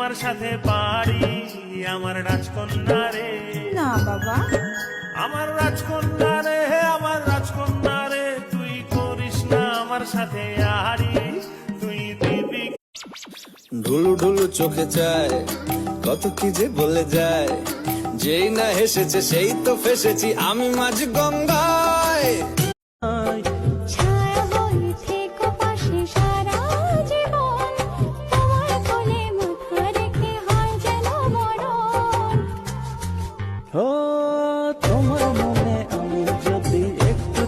আমার সাথে পারি আমার রাজকন্যা রে। না বাবা, আমার রাজকন্যা রে, আমার রাজকন্যা রে, তুই করিস না আমার সাথে আরি, তুই দিবি। ঢুলু ঢুলু চোখে চায়, কত কি যে বলে যায়, যেই না হেসেছে সেই তো ফেসেছি আমি মাঝ গঙ্গায়। ছায়া হয়ে থেকো পাশে সারা জীবন, তোমার কোলে মাথা রেখে হয় যেন মরণ। ও তোমার মনে আমি যদি একটু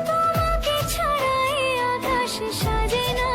তোমাকে ছাড়া এই আকাশ সাজে না।